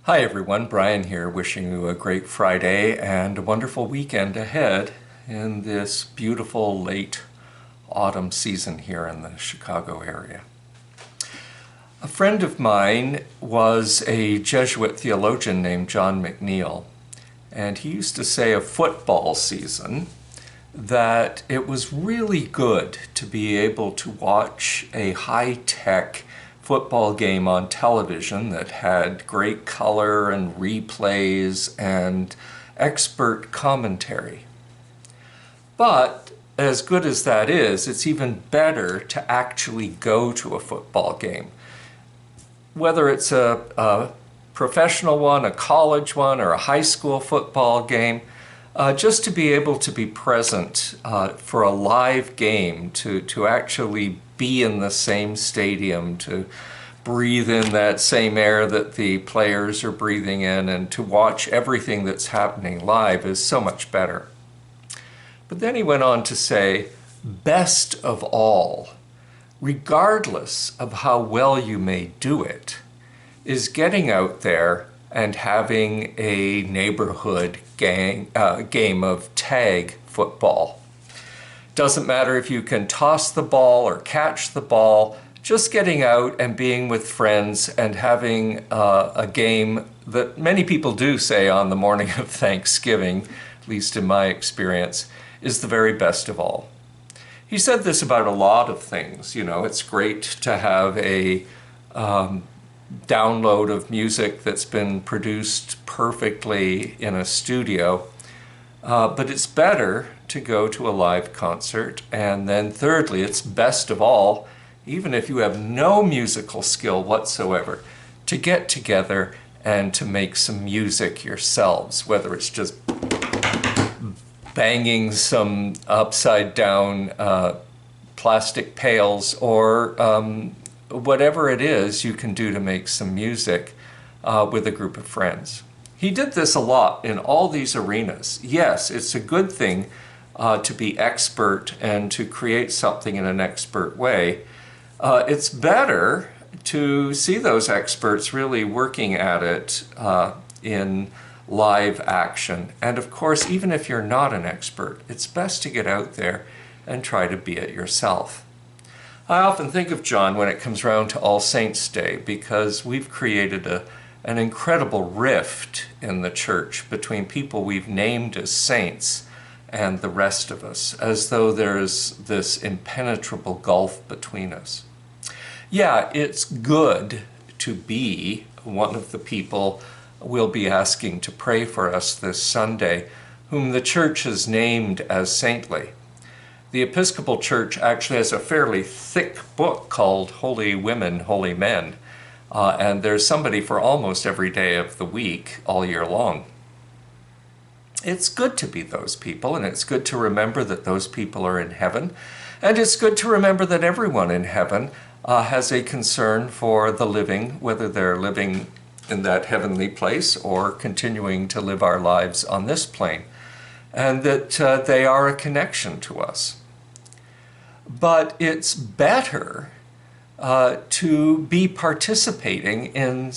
Hi everyone, Brian here, wishing you a great Friday and a wonderful weekend ahead in this beautiful late autumn season here in the Chicago area. A friend of mine was a Jesuit theologian named John McNeill, and he used to say of football season that it was really good to be able to watch a high-tech football game on television that had great color and replays and expert commentary. But as good as that is, it's even better to actually go to a football game. Whether it's a professional one, a college one, or a high school football game, just to be able to be present for a live game, to actually be in the same stadium, to breathe in that same air that the players are breathing in, and to watch everything that's happening live is so much better. But then he went on to say, best of all, regardless of how well you may do it, is getting out there and having a neighborhood game of tag football. Doesn't matter if you can toss the ball or catch the ball, just getting out and being with friends and having a game that many people do say on the morning of Thanksgiving, at least in my experience, is the very best of all. He said this about a lot of things. You know, it's great to have a download of music that's been produced perfectly in a studio, but it's better to go to a live concert. And then thirdly, it's best of all, even if you have no musical skill whatsoever, to get together and to make some music yourselves, whether it's just banging some upside down plastic pails or whatever it is you can do to make some music with a group of friends. He did this a lot in all these arenas. Yes, it's a good thing to be expert and to create something in an expert way. It's better to see those experts really working at it in live action. And of course, even if you're not an expert, it's best to get out there and try to be it yourself. I often think of John when it comes around to All Saints' Day, because we've created an incredible rift in the church between people we've named as saints and the rest of us, as though there's this impenetrable gulf between us. Yeah, it's good to be one of the people we'll be asking to pray for us this Sunday, whom the church has named as saintly. The Episcopal Church actually has a fairly thick book called Holy Women, Holy Men, and there's somebody for almost every day of the week, all year long. It's good to be those people, and it's good to remember that those people are in heaven, and it's good to remember that everyone in heaven has a concern for the living, whether they're living in that heavenly place or continuing to live our lives on this plane, and that they are a connection to us. But it's better to be participating in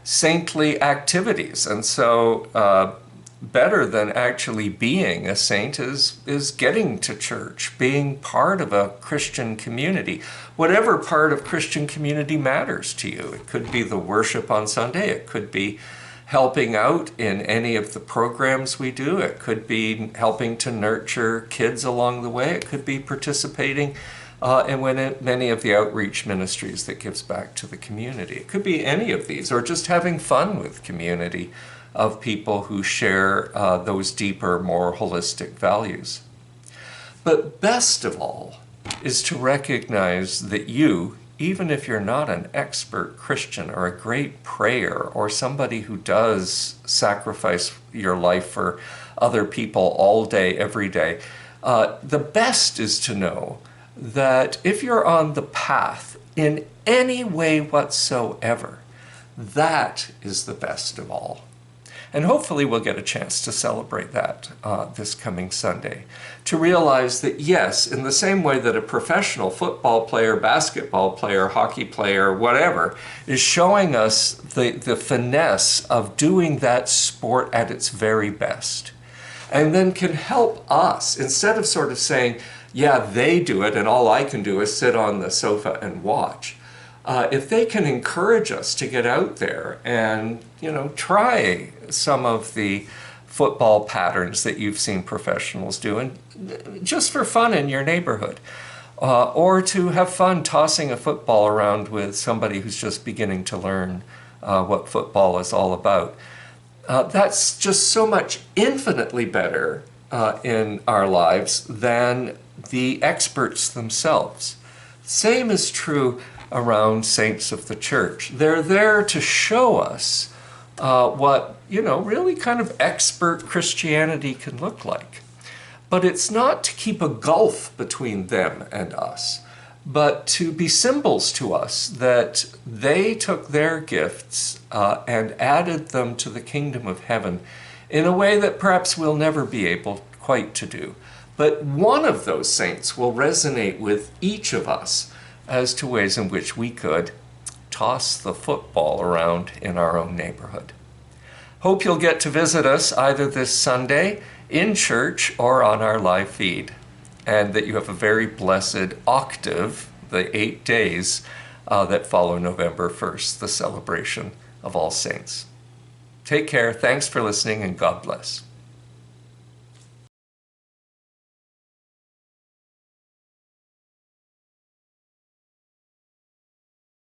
saintly activities. And so better than actually being a saint is getting to church, being part of a Christian community. Whatever part of Christian community matters to you. It could be the worship on Sunday. It could be helping out in any of the programs we do. It could be helping to nurture kids along the way. It could be participating in many of the outreach ministries that gives back to the community. It could be any of these, or just having fun with community of people who share those deeper, more holistic values. But best of all is to recognize that you, even if you're not an expert Christian or a great prayer or somebody who does sacrifice your life for other people all day, every day, the best is to know that if you're on the path in any way whatsoever, that is the best of all. And hopefully we'll get a chance to celebrate that this coming Sunday. To realize that, yes, in the same way that a professional football player, basketball player, hockey player, whatever, is showing us the finesse of doing that sport at its very best, and then can help us, instead of sort of saying, yeah, they do it and all I can do is sit on the sofa and watch. If they can encourage us to get out there and, try some of the football patterns that you've seen professionals do, and just for fun in your neighborhood, or to have fun tossing a football around with somebody who's just beginning to learn what football is all about. That's just so much infinitely better in our lives than the experts themselves. Same is true around saints of the church. They're there to show us what, really kind of expert Christianity can look like. But it's not to keep a gulf between them and us, but to be symbols to us that they took their gifts and added them to the kingdom of heaven in a way that perhaps we'll never be able quite to do. But one of those saints will resonate with each of us as to ways in which we could toss the football around in our own neighborhood. Hope you'll get to visit us either this Sunday in church or on our live feed, and that you have a very blessed octave, the 8 days that follow November 1st, the celebration of All Saints. Take care, thanks for listening, and God bless.